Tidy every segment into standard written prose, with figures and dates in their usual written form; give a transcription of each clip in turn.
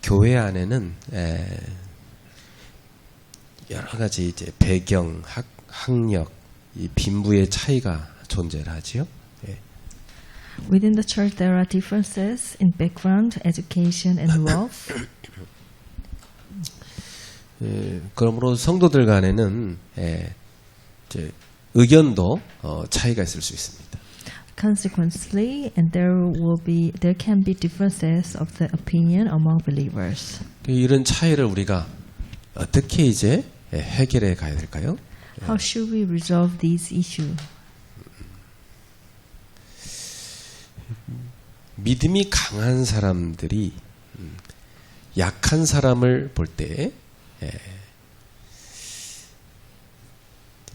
교회 안에는 여러 가지 이제 배경, 학력, 이 빈부의 차이가 존재하지요. Within the church, there are differences in background, education, and wealth. 그러므로 성도들 간에는 이제 의견도 차이가 있을 수 있습니다. Consequently, and there can be differences of the opinion among believers. 이런 차이를 우리가 어떻게 이제 해결해 가야 될까요? How should we resolve these issues? 믿음이 강한 사람들이 약한 사람을 볼 때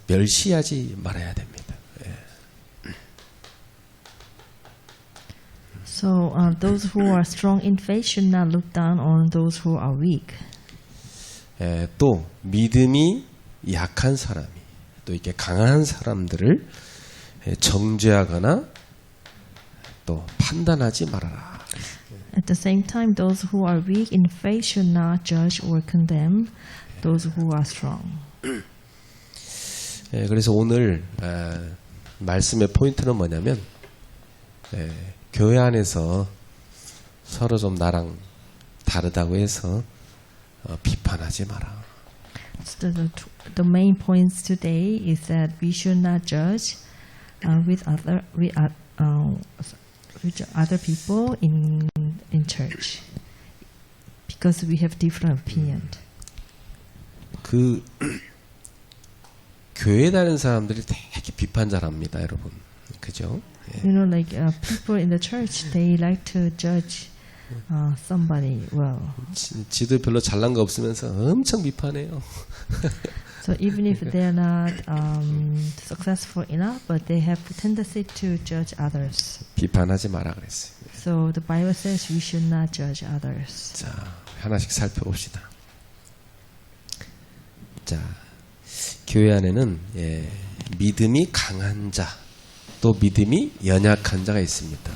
멸시하지 말아야 됩니다. So those who are strong in faith should not look down on those who are weak. 또 믿음이 약한 사람이 또 이렇게 강한 사람들을 정죄하거나 또 판단하지 말아라. At the same time, those who are weak in faith should not judge or condemn those who are strong. 그래서 오늘 말씀의 포인트는 뭐냐면 교회 안에서 서로 좀 나랑 다르다고 해서 비판하지 마라. So the main points today is that we should not judge with other people in church because we have different opinion. 그 교회 다니는 사람들이 되게 비판 잘합니다, 여러분. 그죠? You know, like people in the church, they like to judge somebody well. 지도 별로 잘난 거 없으면서 엄청 비판해요. So even if they are not successful enough, but they have the tendency to judge others. 비판하지 마라 그랬어요. So the Bible says we should not judge others. 자, 하나씩 살펴봅시다. 자, 교회 안에는 믿음이 강한 자, 또 믿음이 연약한 자가 있습니다.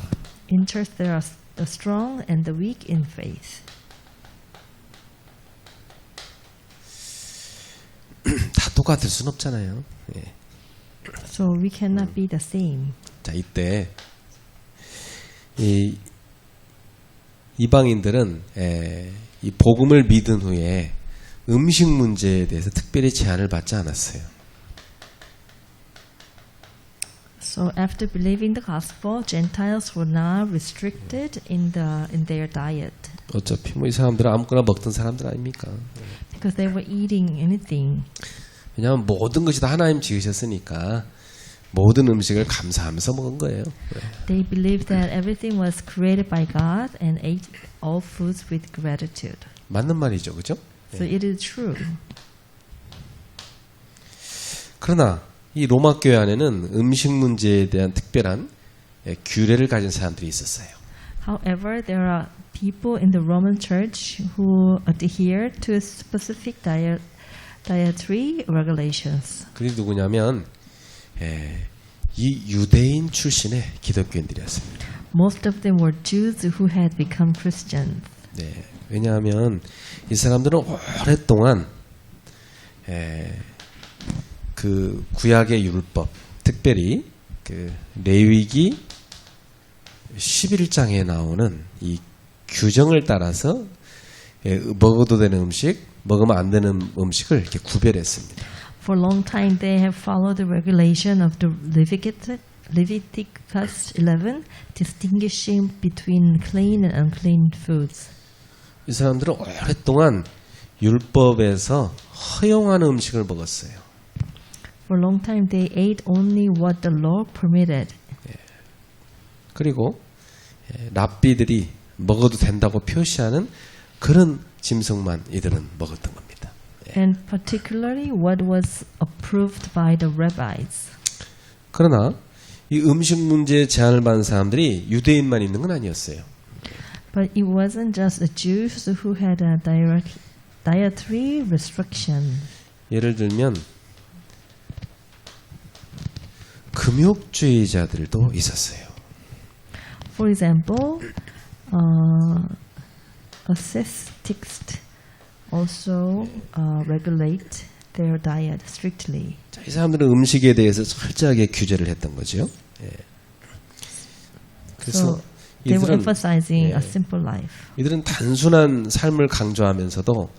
In church, there are the strong and the weak in faith. 다 똑같을 순 없잖아요. So we cannot be the same. 자, 이때 이방인들은 이 복음을 믿은 후에 음식 문제에 대해서 특별히 제한을 받지 않았어요. So after believing the gospel, Gentiles were not restricted in their diet. 어차피 뭐 이 사람들은 아무거나 먹던 사람들 아닙니까? Because they were eating anything. 왜냐하면 모든 것이 다 하나님 지으셨으니까 모든 음식을 감사하면서 먹은 거예요. They believed that everything was created by God and ate all foods with gratitude. 맞는 말이죠, 그죠? So it is true. 그러나 이 로마 교회 안에는 음식 문제에 대한 특별한 규례를 가진 사람들이 있었어요. However, there are people in the Roman Church who adhere to specific dietary regulations. 그게 누구냐면 이 유대인 출신의 기독교인들이었습니다. Most of them were Jews who had become Christians. 네, 왜냐하면 이 사람들은 오랫동안 그 구약의 율법, 특별히 그 레위기 11장에 나오는 이 규정을 따라서 먹어도 되는 음식, 먹으면 안 되는 음식을 이렇게 구별했습니다. For a long time, they have followed the regulation of the Leviticus 11, distinguishing between clean and unclean foods. 이 사람들은 오랫동안 율법에서 허용하는 음식을 먹었어요. For a long time, they ate only what the law permitted. 그리고 랍비들이 먹어도 된다고 표시하는 그런 짐승만 이들은 먹었던 겁니다. And particularly what was approved by the rabbis. 그러나 이 음식 문제에 제한을 받은 사람들이 유대인만 있는 건 아니었어요. But it wasn't just the Jews who had a dietary restriction. 예를 들면 금욕주의자들도 있었어요. For example, ascetics also regulate their diet strictly. 자, 이 사람들은 음식에 대해서 철저하게 규제를 했던 거죠. 예. 그래서 So they were 이들은 emphasizing 예. a simple life. 이들은 단순한 삶을 강조하면서도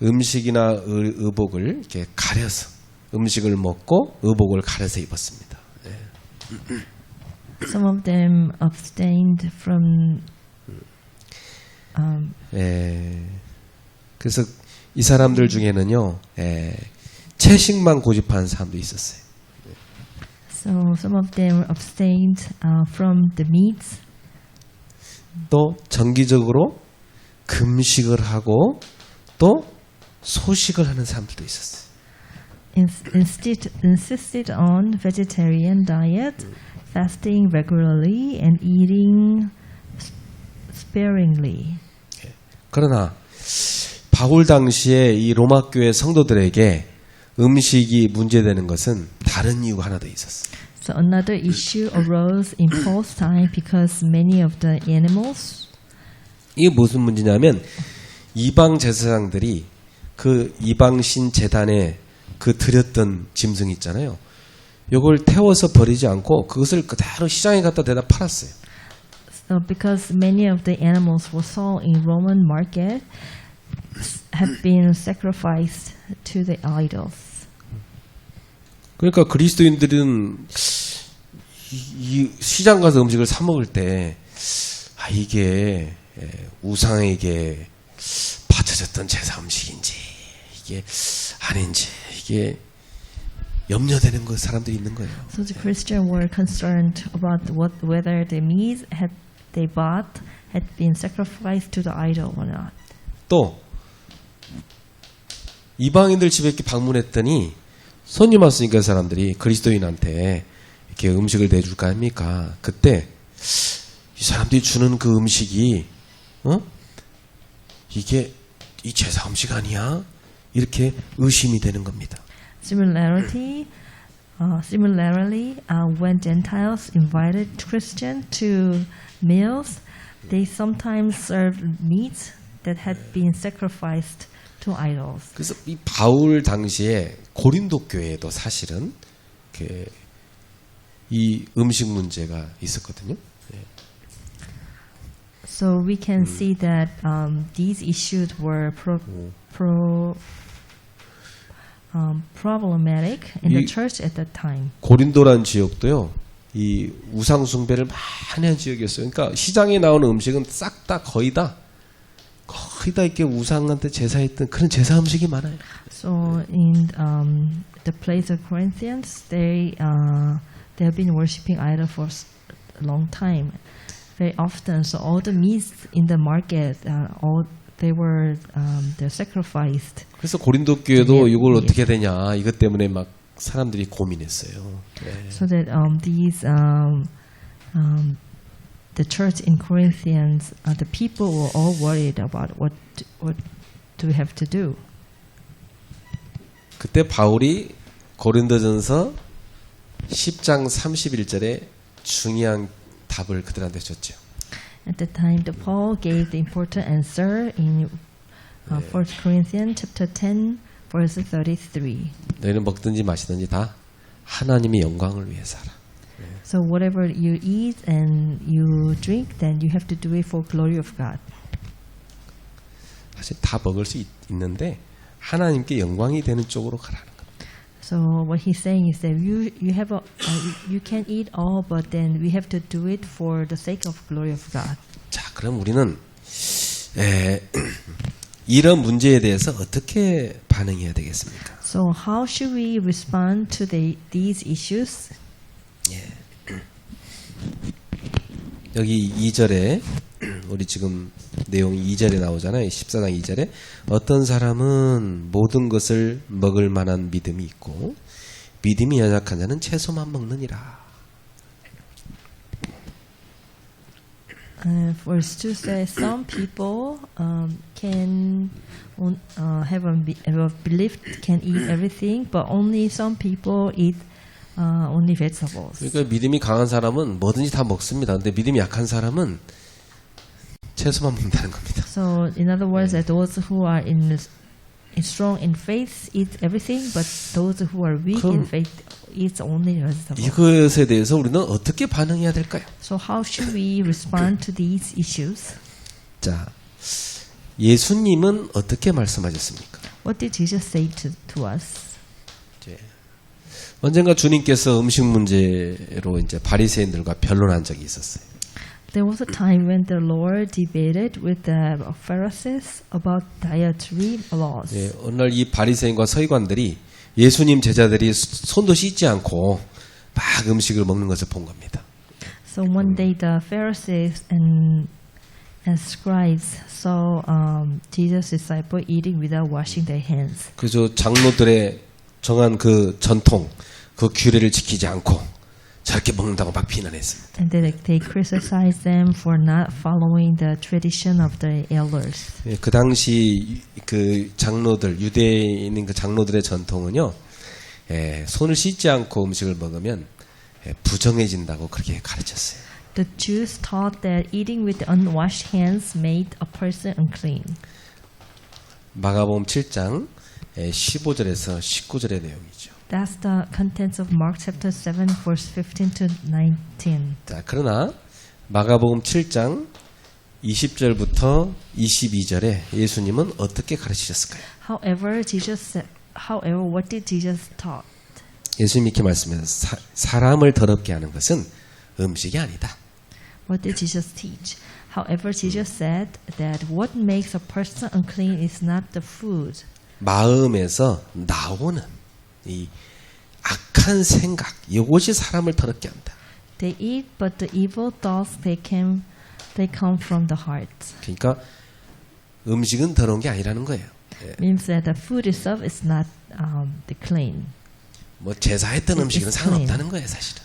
음식이나 의복을 이렇게 가려서 음식을 먹고 의복을 가려서 입었습니다. Some of them abstained from 예. 그래서 이 사람들 중에는요, 예, 채식만 고집하는 사람도 있었어요. so some of them abstained from the meats. 또 정기적으로 금식을 하고 또 소식을 하는 사람들도 있었어요. Insisted on vegetarian diet, fasting regularly, and eating sparingly. 그러나 바울 당시에 이 로마 교회 성도들에게 음식이 문제되는 것은 다른 이유가 하나 더 있었어요. So another issue arose in Paul's time because many of the animals. 이게 무슨 문제냐면 이방 제사장들이 그 이방신 제단에 그 드렸던 짐승 있잖아요. 이걸 태워서 버리지 않고 그것을 그대로 시장에 갖다 대다 팔았어요. So because many of the animals were sold in Roman market have been sacrificed to the idols. 그러니까 그리스도인들은 이 시장 가서 음식을 사 먹을 때 이게 우상에게 바쳐졌던 제사 음식인지 이게 아닌지 이게 염려되는 거 사람들이 있는 거예요. So the Christians were concerned about whether the meat they bought had been sacrificed to the idol or not. 또 이방인들 집에 이렇게 방문했더니 손님 왔으니까 사람들이 그리스도인한테 이렇게 음식을 내줄까 합니까? 그때 이 사람들이 주는 그 음식이 이게 이 제사 음식 아니야? 이렇게 의심이 되는 겁니다. Similarly, when Gentiles invited Christians to meals, they sometimes served meats that had been sacrificed to idols. 그래서 이 바울 당시에 고린도 교회에도 사실은 이 음식 문제가 있었거든요. So we can see that these issues were problematic in the church at that time. 고린도란 지역도요, 이 우상 숭배를 많이 한 지역이었어요. 그러니까 시장에 나오는 음식은 싹 다 거의 다 이렇게 우상한테 제사했던 그런 제사 음식이 많아요. So in the place of Corinthians, they have been worshiping idol for a long time, very often. So all the meats in the market, they're sacrificed. 그래서 고린도 교회도 이걸 어떻게 되냐 이것 때문에 막 사람들이 고민했어요. 네. So that the church in Corinthians, the people were all worried about what do we have to do. 그때 바울이 고린도전서 10장 31절에 중요한 답을 그들한테 줬죠. At the time, Paul gave the important answer in 1 Corinthians chapter 10, verse 33. 너희는 먹든지 마시든지 다 하나님의 영광을 위해서 하라. So whatever you eat and you drink, then you have to do it for glory of God. 사실 다 먹을 수 있는데 하나님께 영광이 되는 쪽으로 가라는 겁니다. So what he's saying is that you can eat all, but then we have to do it for the sake of glory of God. 자, 그럼 우리는 이런 문제에 대해서 어떻게 반응해야 되겠습니까? So how should we respond to these issues? 여기 2절에 우리 지금 내용이 2절에 나오잖아요. 14장 2절에 어떤 사람은 모든 것을 먹을 만한 믿음이 있고 믿음이 연약한 자는 채소만 먹느니라. Verse 2 says some people can have a belief can eat everything, but only some people eat only vegetables. 그러니까 믿음이 강한 사람은 뭐든지 다 먹습니다. 근데 믿음이 약한 사람은 채소만 먹는다는 겁니다. So in other words, that those who are strong in faith eat everything, but those who are weak in 그럼 faith eat only vegetables. 이것에 대해서 우리는 어떻게 반응해야 될까요? So how should we respond to these issues? 자, 예수님은 어떻게 말씀하셨습니까? What did Jesus say to us? 언젠가 주님께서 음식 문제로 이제 바리새인들과 변론한 적이 있었어요. There was a time when the Lord debated with the Pharisees about dietary laws. 예, 어느 날 이 바리새인과 서기관들이 예수님 제자들이 손도 씻지 않고 막 음식을 먹는 것을 본 겁니다. So one day the Pharisees and scribes saw Jesus' disciples eating without washing their hands. 그저 장로들의 정한 그 전통, 그 규례를 지키지 않고 저렇게 먹는다고 막 비난했습니다. And they criticized them for not following the tradition of the elders. 예, 그 당시 그 장로들, 유대에 있는 그 장로들의 전통은요, 손을 씻지 않고 음식을 먹으면 부정해진다고 그렇게 가르쳤어요. The Jews taught that eating with unwashed hands made a person unclean. 마가복음 7장 15절에서 19절의 내용이죠. That's the contents of Mark chapter 7, verse 15 to 19. 자, 그러나 마가복음 7장 20절부터 22절에 예수님은 어떻게 가르치셨을까요? However, what did Jesus taught? 예수님이 이렇게 말씀하셨어요. 사람을 더럽게 하는 것은 음식이 아니다. What did Jesus teach? However, Jesus said that what makes a person unclean is not the food. 마음에서 나오는 이 악한 생각, 이것이 사람을 더럽게 한다. They eat, but the evil thoughts they come from the heart. 그러니까 음식은 더러운 게 아니라는 거예요. Means that the food itself is not the clean. 뭐 제사했던 음식은 상관없다는 거예요, 사실은.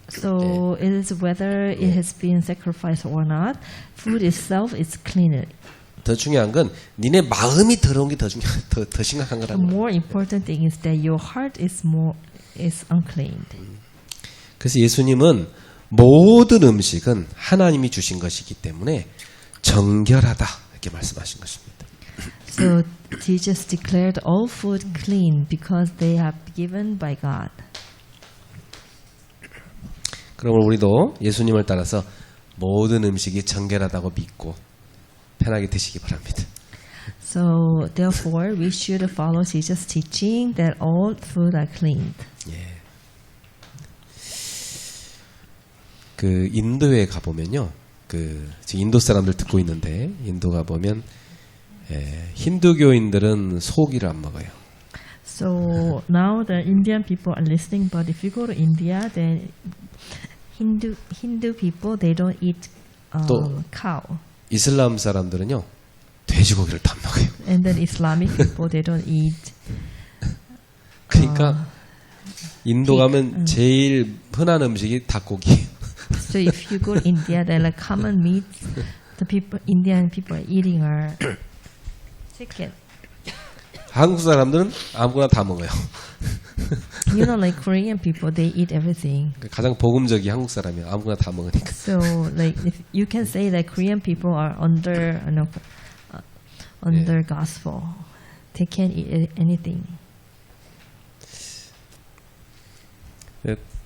So it is whether it has been sacrificed or not. Food itself is clean. 더 중요한 건 니네 마음이 더러운 게 더 심각한 The 거라는 거예요. more important thing is that your heart is unclean. 그래서 예수님은 모든 음식은 하나님이 주신 것이기 때문에 정결하다 이렇게 말씀하신 것입니다. So Jesus declared all food clean because they are given by God. 그러면 우리도 예수님을 따라서 모든 음식이 정결하다고 믿고 편하게 드시기 바랍니다. So therefore we should follow Jesus' teaching that all food are cleaned. 예. 그 인도에 가 보면요, 그 지금 인도 사람들 듣고 있는데 인도 가 보면 힌두교인들은 소고기를 안 먹어요. So now the Indian people are listening, but if you go to India, then Hindu people they don't eat 또 cow. 이슬람 사람들은요 돼지고기를 다 먹어요. And then Islamic people they don't eat. 그러니까 인도 가면 제일 흔한 음식이 닭고기예요. So if you go to India, there are like common meats. The people Indian people are eating are chicken. 한국 사람들은 아무거나 다 먹어요. You know, like Korean people, they eat everything. 가장 복음적이 한국 사람이 아무거나 다 먹으니까. So, like, if you can say that Korean people are under gospel, they can't eat anything.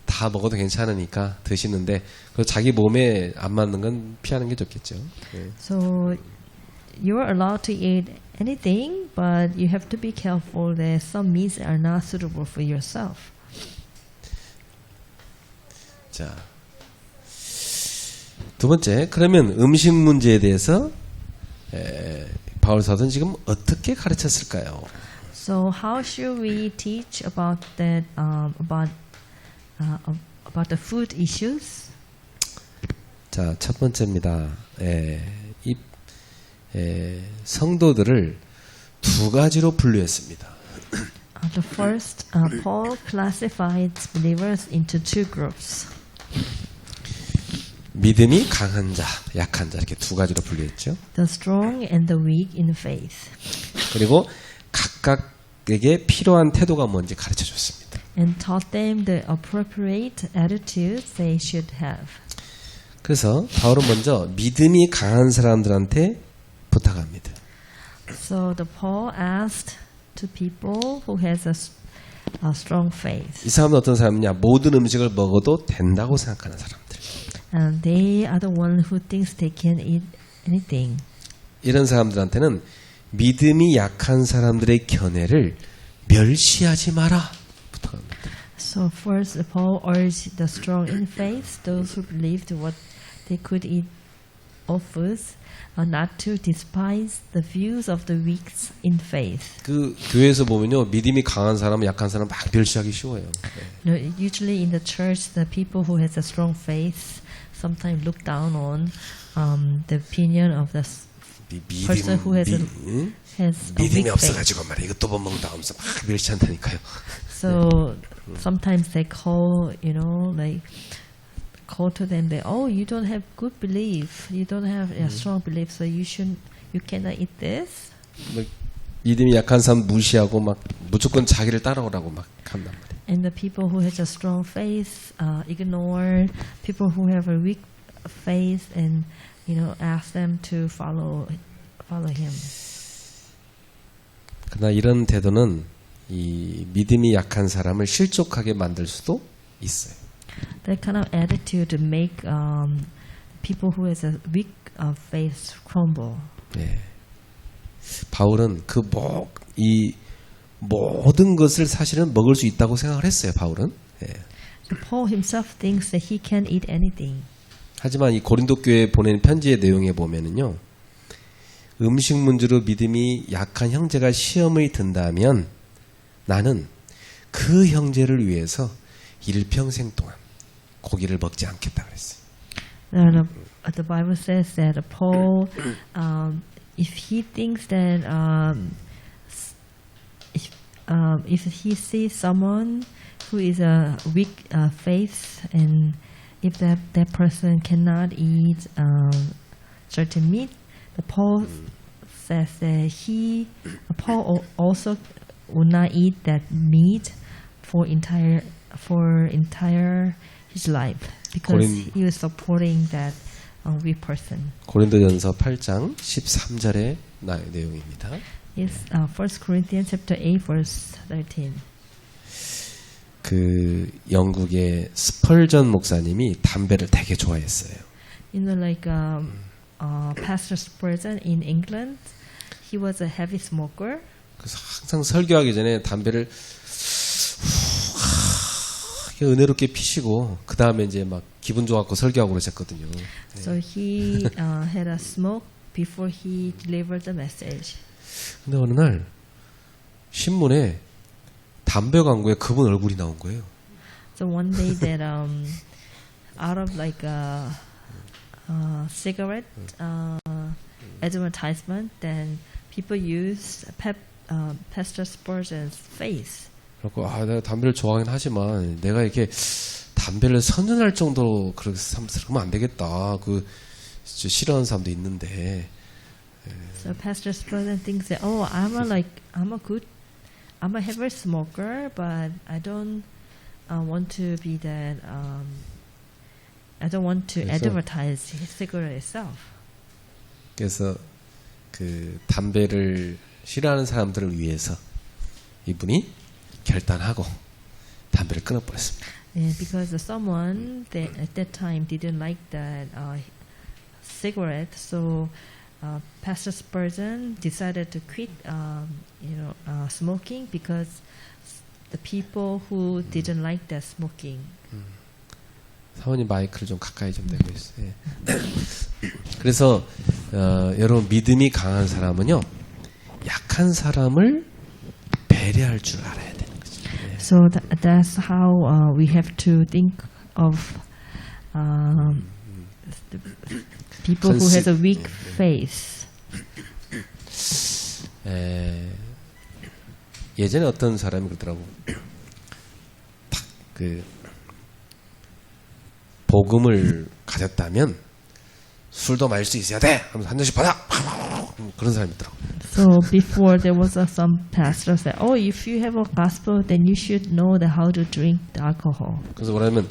다 먹어도 괜찮으니까 드시는데 그 자기 몸에 안 맞는 건 피하는 게 좋겠죠. So, you are allowed to eat anything, but you have to be careful that some meats are not suitable for yourself. 자, 두 번째, 그러면 음식 문제에 대해서 바울 사도는 지금 어떻게 가르쳤을까요? So, how should we teach about that? About the food issues? 자, 첫 번째입니다. 성도들을 두 가지로 분류했습니다. The first, Paul classified believers into two groups. 믿음이 강한 자, 약한 자 이렇게 두 가지로 분류했죠. The strong and the weak in faith. 그리고 각각에게 필요한 태도가 뭔지 가르쳐 줬습니다. And taught them the appropriate attitudes they should have. 그래서 바울은 먼저 믿음이 강한 사람들한테 부탁합니다. So the Paul asked to people who has a strong faith, 이 사람은 어떤 사람이냐? 모든 음식을 먹어도 된다고 생각하는 사람들. and they are the one who thinks they can eat anything. 이런 사람들한테는 믿음이 약한 사람들의 견해를 멸시하지 마라 부탁합니다. So first, Paul urged the strong in faith, those who believed what they could eat all foods, not to despise the views of the weak in faith. 그 교회에서 보면요, 믿음이 강한 사람은 약한 사람 막 멸시하기 쉬워요. You know, usually in the church, the people who has a strong faith sometimes look down on the opinion of the person who has a 믿음이 weak faith. 없어가지고 말이야 이것도 못 먹는다 하면서 막 멸시한다니까요. So sometimes they call, call to them that, oh, you don't have good belief, you don't have a strong belief, so you cannot eat this. 뭐, 믿음이 약한 사람 무시하고 막 무조건 자기를 따라오라고 막 한단 말이에요. And the people who has a strong faith ignore people who have a weak faith and ask them to follow him. 그러나 이런 태도는 이 믿음이 약한 사람을 실족하게 만들 수도 있어요. That kind of attitude to make people who has a weak faith crumble. 예. 바울은 이 모든 것을 사실은 먹을 수 있다고 생각을 했어요. 바울은. 예. Paul himself thinks that he can eat anything. 하지만 이 고린도 교회에 보낸 편지의 내용에 보면은요, 음식 문제로 믿음이 약한 형제가 시험을 든다면 나는 그 형제를 위해서 일평생 동안 고기를 먹지 않겠다 그랬어요. The Bible says that Paul, if he thinks that if he sees someone who is a weak faith, and if that person cannot eat certain meat, Paul says that Paul also would not eat that meat for entire his life, because he was supporting that weak person. 고린도전서 8장 13절의 내용입니다. It's 1 Corinthians chapter 8 verse 13. 그 영국의 스펄전 목사님이 담배를 되게 좋아했어요. Pastor Spurgeon in England, he was a heavy smoker. 그래서 항상 설교하기 전에 담배를 은혜롭게 피시고 그 다음에 이제 막 기분 좋았고 설교하고 그러셨거든요. So he had a smoke before he delivered the message. 근데 어느 날 신문에 담배 광고에 그분 얼굴이 나온 거예요. So one day that out of a cigarette advertisement, then people used Pastor Spurgeon's face. 그리고 내가 담배를 좋아하긴 하지만 내가 이렇게 담배를 선전할 정도로 그렇게 그러면 안 되겠다. 싫어하는 사람도 있는데. So Pastor Spurgeon thinks that, oh, I'm a heavy smoker, but I don't want to be that. I don't want to advertise his cigarette itself. 그래서 그 담배를 싫어하는 사람들을 위해서 이분이 결단하고 담배를 끊어버렸습니다. Yeah, because someone that at that time didn't like that cigarette, so Pastor Spurgeon decided to quit, smoking, because the people who didn't like that smoking. 사모님 마이크를 좀 가까이 좀 대고 있어요. 그래서 여러분 믿음이 강한 사람은요 약한 사람을 배려할 줄 알아야 되는 거죠. So that's how we have to think of the people who has a weak faith. 예전에 어떤 사람이 그러더라고. 복음을 가졌다면 술도 마실 수 있어야 돼. 하면서 한 잔씩 받아. 그런 사람이 있더라고. So before there was some pastors that, oh, if you have a gospel, then you should know how to drink the alcohol. 그래서 뭐냐면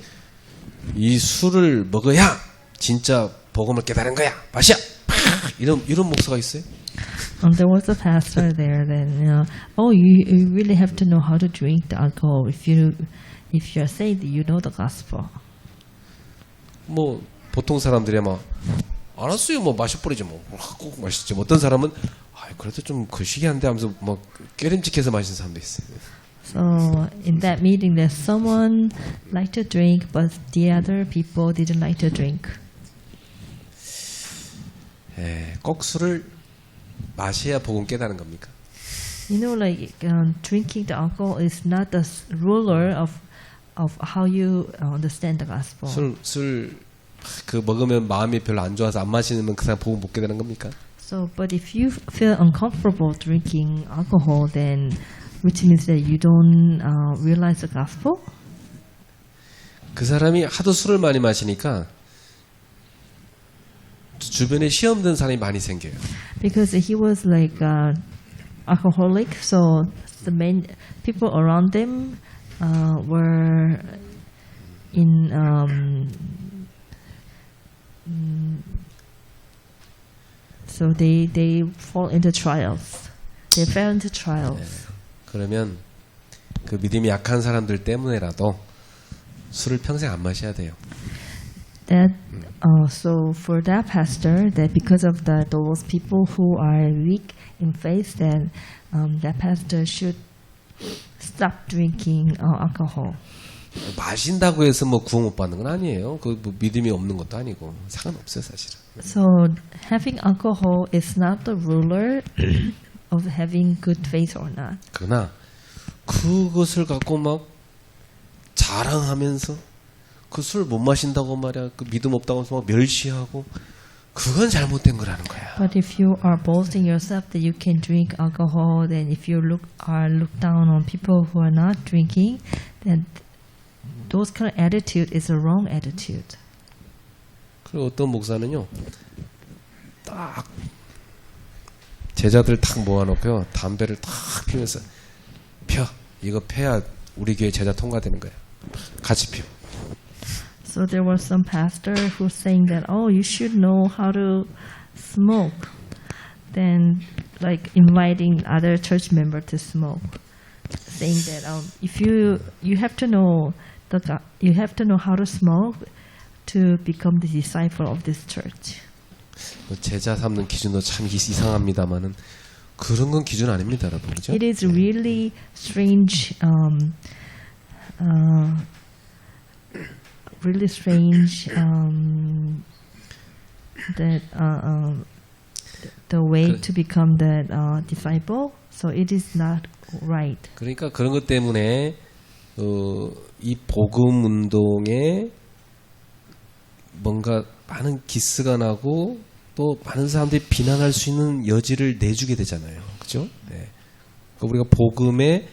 이 술을 먹어야 진짜 복음을 깨달은 거야. 마셔. 이런 목사가 있어요? There was a pastor there. Then, oh, you really have to know how to drink the alcohol. If you're saved, you know the gospel. 뭐 보통 사람들이 막 알았어요. 뭐 마셔버리지 뭐. 꼭 마시지. 뭐 어떤 사람은 그래도 좀 거시기한데 하면서 막 깨름직해서 마시는 사람도 있어요. So in that meeting, there's someone liked to drink, but the other people didn't like to drink. 꼭 술을 마셔야 복음 깨닫는 겁니까? You know, like drinking the alcohol is not the ruler of how you understand the gospel. 술 그 먹으면 마음이 별로 안 좋아서 안 마시면 그 사람 복음 못 깨닫는 겁니까? So, but if you feel uncomfortable drinking alcohol, then which means that you don't realize the gospel. 그 사람이 하도 술을 많이 마시니까 주변에 시험 든 사람이 많이 생겨요. Because he was like alcoholic, so the main people around them were in so they fall into trials. They fell into trials. 그러면 그 믿음이 약한 사람들 때문에라도 술을 평생 안 마셔야 돼요. That so for that pastor, that because of those people who are weak in faith, then that pastor should stop drinking alcohol. 마신다고 해서 뭐 구원 못 받는 건 아니에요. 그 뭐 믿음이 없는 것도 아니고 상관없어요, 사실은. So having alcohol is not the ruler of having good faith or not. 그러나 그것을 갖고 막 자랑하면서 그 술 못 마신다고 말이야, 그 믿음 없다고 해서 막 멸시하고 그건 잘못된 거라는 거야. But if you are boasting yourself that you can drink alcohol, then if you look down on people who are not drinking, then those kind of attitude is a wrong attitude. 그리고 어떤 목사는요, 딱 제자들 탁 모아놓고요, 담배를 탁 피면서 이거 펴야 우리 교회 제자 통과되는 거야. 같이 펴. So there was some pastor who's saying that, oh, you should know how to smoke. Then, like inviting other church member to smoke, saying that if you have to know how to smoke to become the disciple of this church. 제자 삼는 기준도 참 이상합니다만은 그런 건 기준 아닙니다, 여러분. 그죠? It is really strange. Really strange that the way to become the disciple. So it is not right. 그러니까 그런 것 때문에 이 복음 운동에 뭔가 많은 기스가 나고 또 많은 사람들이 비난할 수 있는 여지를 내주게 되잖아요, 그렇죠? 네. 그러니까 우리가 복음에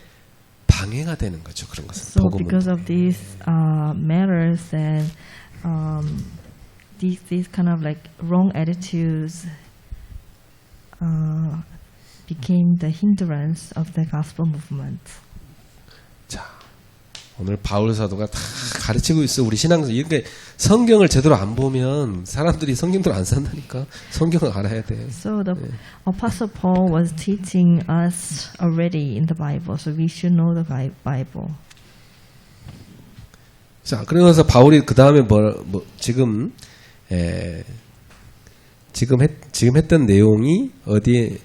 방해가 되는 거죠, 그런 것은. So because of these matters and these kind of like wrong attitudes became the hindrance of the gospel movement. 자, 오늘 바울 사도가 다 가르치고 있어, 우리 신앙에서. 이렇게 성경을 제대로 안 보면 사람들이 성경대로 안 산다니까. 성경을 알아야 돼. So the Apostle Paul was teaching us already in the Bible, so we should know the Bible. 자, 그러면서 바울이 그 다음에 지금 했던 내용이 어디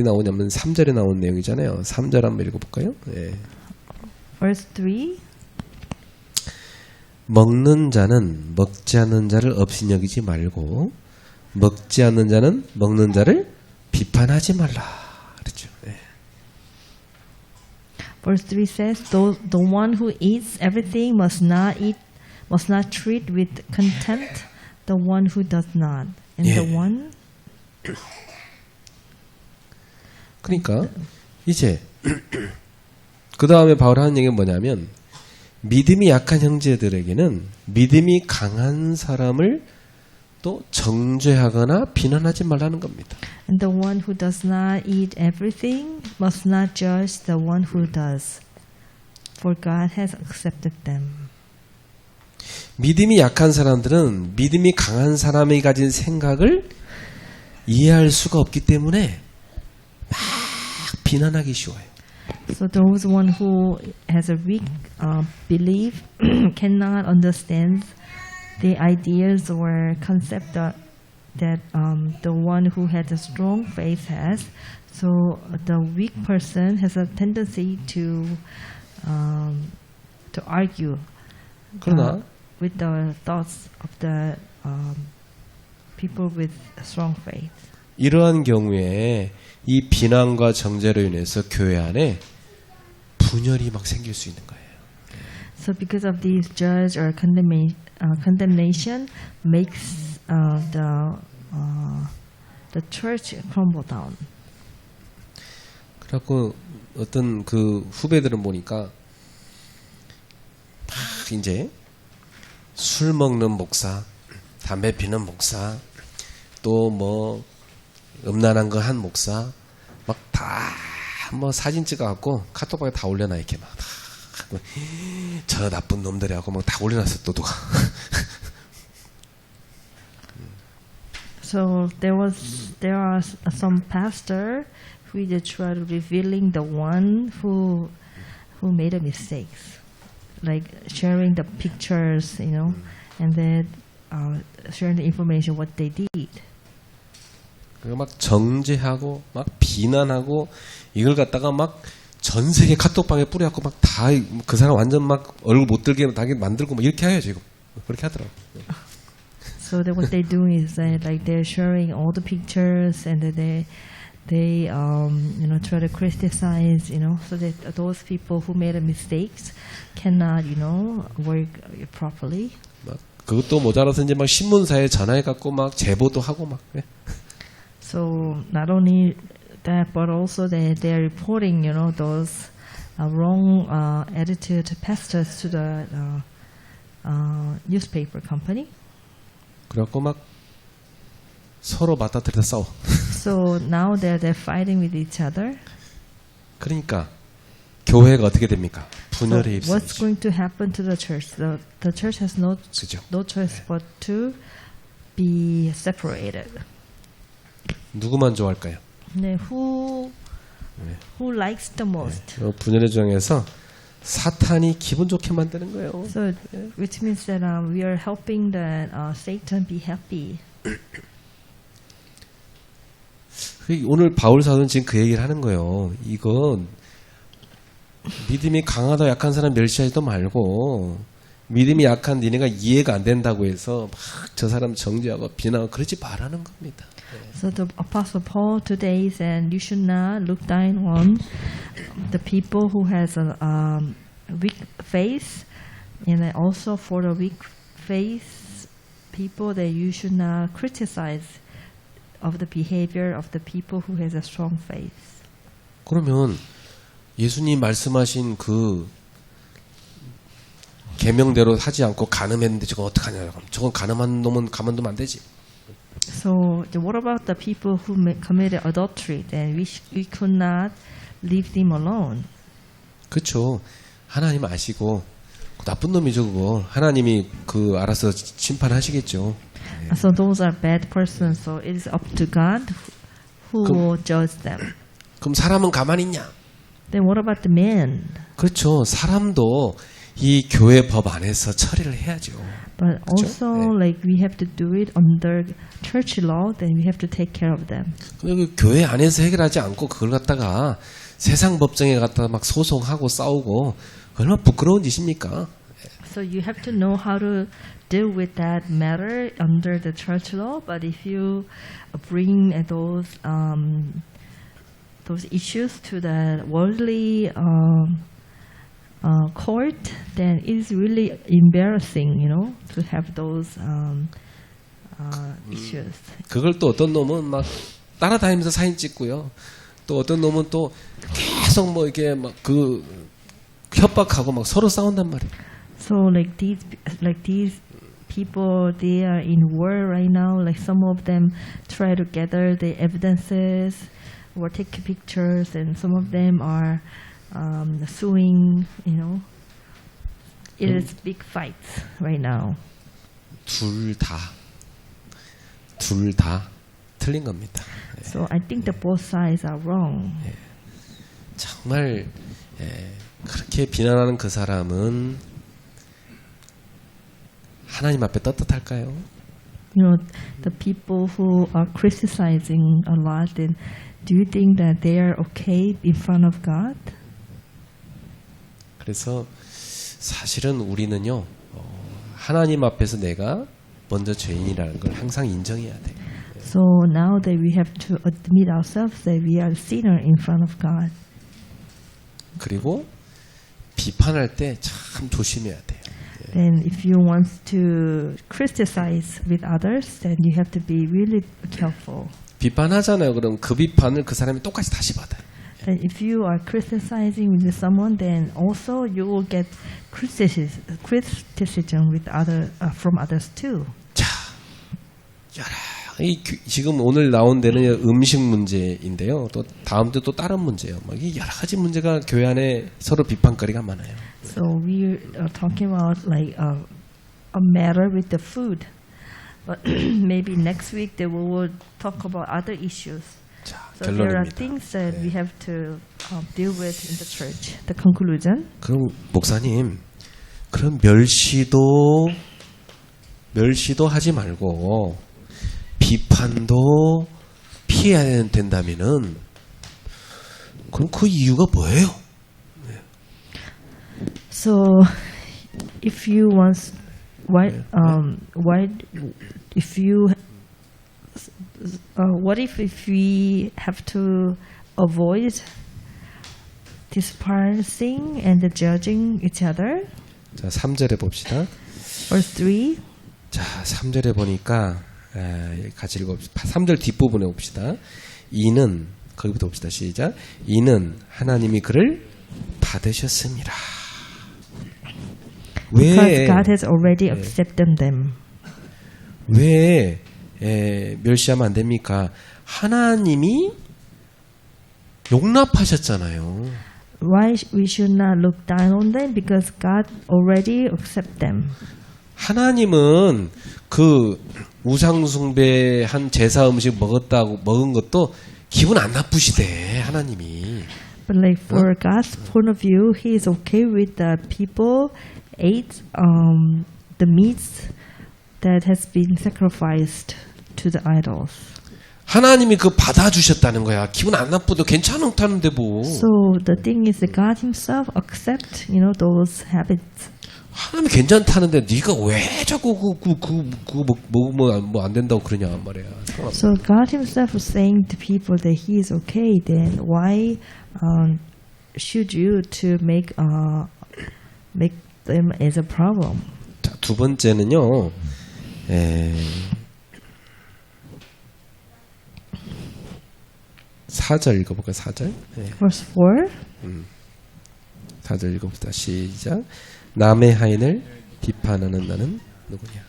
나오냐면 3절에 나온 내용이잖아요. 3절 한번 읽어볼까요? 예. Verse 3. 먹는 자는 먹지 않는 자를 업신여기지 말고 먹지 않는 자는 먹는 자를 비판하지 말라. 그렇죠. 예. Verse 3 says, the one who eats everything must not treat with contempt the one who does not. And 예. the one. 그러니까 이제 그 다음에 바울이 하는 얘기는 뭐냐면 믿음이 약한 형제들에게는 믿음이 강한 사람을 또 정죄하거나 비난하지 말라는 겁니다. And the one who does not eat everything must not judge the one who does, for God has accepted them. 믿음이 약한 사람들은 믿음이 강한 사람이 가진 생각을 이해할 수가 없기 때문에 막 비난하기 쉬워요. So those one who has a weak belief cannot understand the ideas or concept that the one who has a strong faith has. So the weak person has a tendency to argue 그러나 with the thoughts of the people with strong faith. 이러한 경우에 이 비난과 정죄로 인해서 교회 안에 분열이 막 생길 수 있는 거예요. So because of these judge or condemnation makes the church crumble down. 그래갖고 어떤 그 후배들은 보니까 막 이제 술 먹는 목사, 담배 피는 목사, 또 뭐 음란한 거 한 목사, 막 다 뭐 사진 찍어갖고 카톡방에 다 올려놔 이렇게 막 다. 저 나쁜 놈들이하고 막 다 올려놨어 또 누가. So there are some pastor who just try to revealing the one who made a mistakes, like sharing the pictures, and then sharing the information what they did. 막 정죄하고 막 비난하고 이걸 갖다가 막 전 세계 카톡방에 뿌려갖고 막 다 그 사람 완전 막 얼굴 못 들게 다 만들고 막 이렇게 해요 지금 그렇게 하더라고. So that what they do is that like they're sharing all the pictures and that they try to criticize, so that those people who made mistakes cannot work properly. 막 그것도 모자라서 이제 막 신문사에 전화해갖고 막 제보도 하고 막. 그래. So not only that, but also they're reporting, those wrong attitude pastors to the newspaper company. 그래갖고 막 서로 맞다트려서 싸워. So now they're fighting with each other. 그러니까 교회가 어떻게 됩니까? 분열에 So what's 휩싸이죠. going to happen to the church? The church has no choice but to be separated. 누구만 좋아할까요? 네, who likes the most? 분열의 중에서 사탄이 기분 좋게 만드는 거예요. So, which means that we are helping the Satan be happy. 오늘 바울 사도는 지금 그 얘기를 하는 거예요. 이건 믿음이 강하다 약한 사람 멸시하지도 말고 믿음이 약한 니네가 이해가 안 된다고 해서 막 저 사람 정죄하고 비난하고 그러지 말라는 겁니다. So the Apostle Paul today said, you should not look down on the people who has a weak faith, and also for the weak faith people that you should not criticize of the behavior of the people who has a strong faith. 그러면 예수님 말씀하신 그 계명대로 하지 않고 간음했는데 저건 어떡하냐? 저건 간음한 놈은 가만두면 안 되지. So what about the people who committed adultery? Then we could not leave them alone. 그렇죠. 하나님 아시고 나쁜 놈이죠 그거. 하나님이 그 알아서 심판하시겠죠. So those are bad persons. So it is up to God who will judge them. 그럼 사람은 가만히 있냐? Then what about the men? 그렇죠. 사람도 이 교회 법 안에서 처리를 해야죠. But 그렇죠? also, 네. like we have to do it under church law. Then we have to take care of them. 그 교회 안에서 해결하지 않고 그걸 갖다가 세상 법정에 갖다가 막 소송하고 싸우고 얼마나 부끄러운 짓입니까? So you have to know how to deal with that matter under the church law. But if you bring those issues to the worldly court, then it's really embarrassing, to have those issues. 그걸 또 어떤 놈은 막 따라다니면서 사진 찍고요. 또 어떤 놈은 또 계속 뭐 이렇게 막 그 협박하고 막 서로 싸운단 말이에요. So like these people, they are in war right now. Like some of them try to gather the evidences or take pictures, and some of them are suing, it is big fights right now. 둘 다 틀린 겁니다. So I think the both sides are wrong. 정말 그렇게 비난하는 그 사람은 하나님 앞에 떳떳할까요? You know, the people who are criticizing a lot, then do you think that they are okay in front of God? 그래서 사실은 우리는요 하나님 앞에서 내가 먼저 죄인이라는 걸 항상 인정해야 돼. So now that we have to admit ourselves that we are sinner in front of God. 그리고 비판할 때 참 조심해야 돼요. Then if you want to criticize with others, then you have to be really careful. 비판하잖아요. 그럼 그 비판을 그 사람이 똑같이 다시 받아요. Then if you are criticizing with someone, then also you will get criticism with from others too. 자, 지금 오늘 나온 데는 음식 문제인데요. 또 다음 주 또 다른 문제예요. 막 여러 가지 문제가 교회 안에 서로 비판거리가 많아요. So we are talking about like a matter with the food, but maybe next week they will talk about other issues. 자, So there are 결론입니다. things that we have to deal with in the church. The conclusion. 그럼 목사님, 그럼 멸시도 하지 말고 비판도 피해야 된다면은 그럼 그 이유가 뭐예요? So if you want, what if we have to avoid dispersing and judging each other? 자, 3절에 봅시다. Verse 3. 자, 3절에 보니까 같이 읽어봅시다. 3절 뒷부분에 봅시다. 이는 거기부터 봅시다. 시작. 이는 하나님이 그를 받으셨습니다. Because God has already accepted them. 왜 멸시하면 안 됩니까? 하나님이 용납하셨잖아요. Why we should not look down on them? Because God already accept them. 하나님은 그 우상숭배한 제사 음식 먹은 것도 기분 안 나쁘시대. 하나님이. But like for God's point of view, He is okay with the people ate the meats that has been sacrificed to the idols. 하나님이 그 받아주셨다는 거야. 기분 안 나쁘도 괜찮다는데 뭐. So the thing is that God Himself accept, those habits. 하나님이 괜찮다는데 네가 왜 자꾸 그거 먹으면 뭐 안 된다고 그러냐 말이야. So God Himself is saying to people that He is okay. Then why should you to make them as a problem? 자, 두 번째는요. 4절 읽어볼까요? 4절. Verse 4. 4절 읽어봅시다. 시작. 남의 하인을 비판하는 나는 누구냐?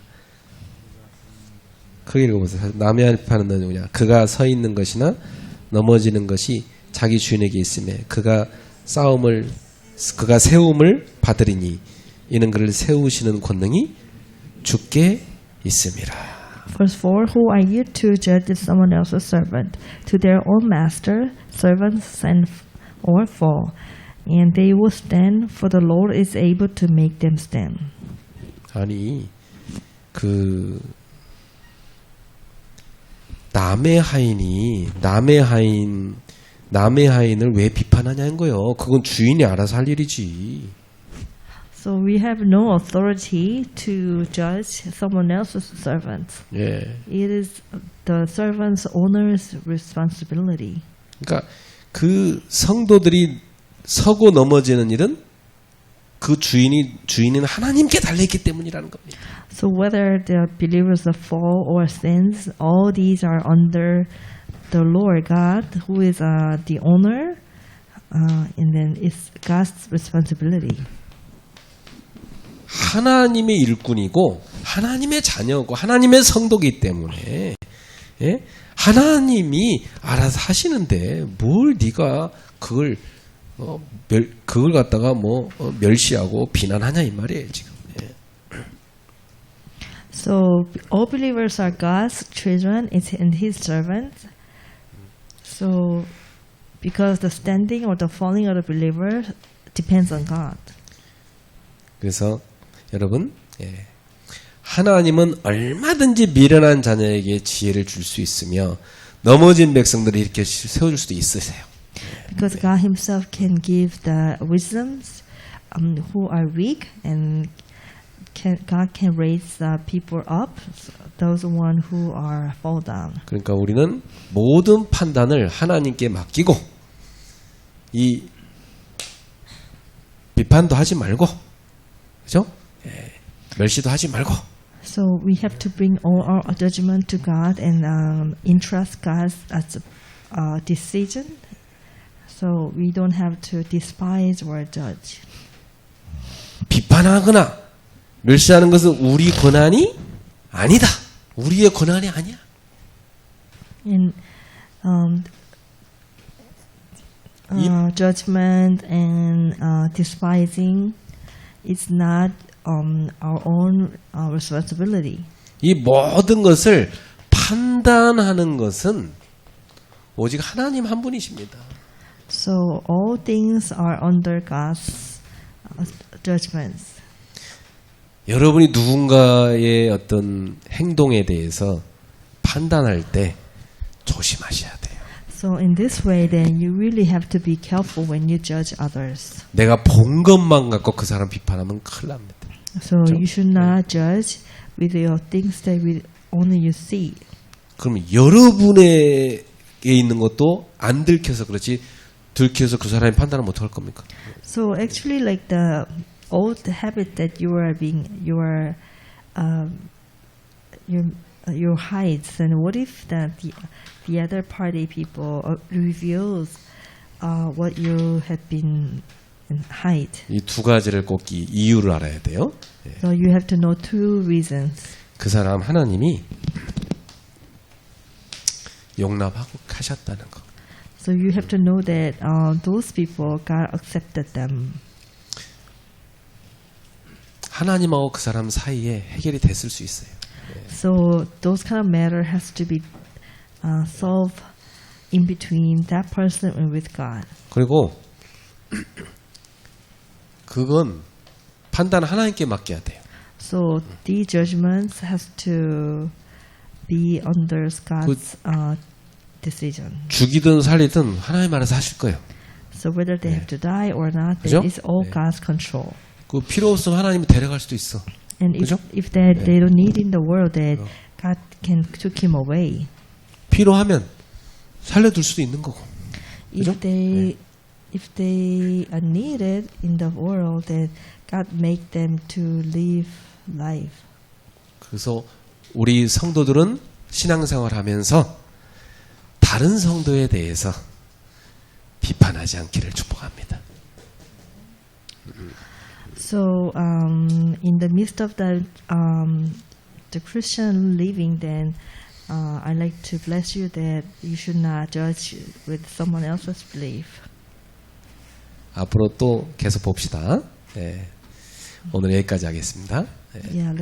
크게 읽어보세요. 남의 하인을 비판하는 나는 누구냐? 그가 서 있는 것이나 넘어지는 것이 자기 주인에게 있음에 그가 세움을 받으리니 이는 그를 세우시는 권능이 주께 있음이라. Verse 4, Who are you to judge someone else's servant? To their own master, servants stand or fall, and they will stand, for the Lord is able to make them stand. 아니, 남의 하인을 왜 비판하냐는 거예요. 그건 주인이 알아서 할 일이지. So we have no authority to judge someone else's servants. 예. It is the servant's owner's responsibility. 그러니까 그 성도들이 서고 넘어지는 일은 그 주인은 하나님께 달려있기 때문이라는 겁니다. So whether the believers fall or sins, all these are under the Lord God, who is the owner, and then it's God's responsibility. 하나님의 일꾼이고 하나님의 자녀고 하나님의 성도이기 때문에 하나님이 알아서 하시는데 뭘 네가 그걸 그걸 갖다가 멸시하고 비난하냐 이 말이에요 지금. 예. So all believers are God's children and His servants. So because the standing or the falling of the believer depends on God. 그래서 여러분, 예. 하나님은 얼마든지 미련한 자녀에게 지혜를 줄 수 있으며 넘어진 백성들을 이렇게 세워줄 수도 있으세요. Because God Himself can give the wisdoms who are weak, and God can raise the people up, those one who are fall down. 그러니까 우리는 모든 판단을 하나님께 맡기고 이 비판도 하지 말고, 그죠? 예. 멸시도 하지 말고. So we have to bring all our judgment to God and entrust God as a decision. So we don't have to despise or judge. 비판하거나 멸시하는 것은 우리 권한이 아니다. 우리의 권한이 아니야. And judgment and despising is not our own responsibility. 이 모든 것을 판단하는 것은 오직 하나님 한 분이십니다. So all things are under God's judgments. 여러분이 누군가의 어떤 행동에 대해서 판단할 때 조심하셔야 돼요. So in this way, then you really have to be careful when you judge others. 내가 본 것만 갖고 그 사람 비판하면 큰일 납니다. So you should not judge with your things that only you see. 그러면 여러분에게 있는 것도 안 들켜서 그렇지 들켜서 그 사람이 판단을 못 할 겁니까? So actually, like the old habit that you hides, and what if that the other party people reveals what you had been hide? 이 두 가지를 꼭 이유를 알아야 돼요. 예. So you have to know two reasons. 그 사람 하나님이 용납하고 가셨다는 거. So you have to know that those people, God accepted them. 하나님하고 그 사람 사이에 해결이 됐을 수 있어요. So those kind of matter has to be solved in between that person and with God. 그리고 그건 판단 하나님께 맡겨야 돼요. So the judgments has to be under God's decision. 죽이든 살리든 하나님 알아서 하실 거예요. So whether they have to die or not, 그죠? that is all God's control. 그 필요 없으면 하나님이 데려갈 수도 있어. And 그죠? if they don't need in the world, that God can took him away. 필요하면 살려둘 수도 있는 거고. 그죠? If they are needed in the world, that God make them to live life. 그래서 우리 성도들은 신앙생활하면서 다른 성도에 대해서 비판하지 않기를 축복합니다. So in the midst of the Christian living, then I like to bless you that you should not judge with someone else's belief. 앞으로 또 계속 봅시다. 네. 오늘 여기까지 하겠습니다. 네. Yeah, let's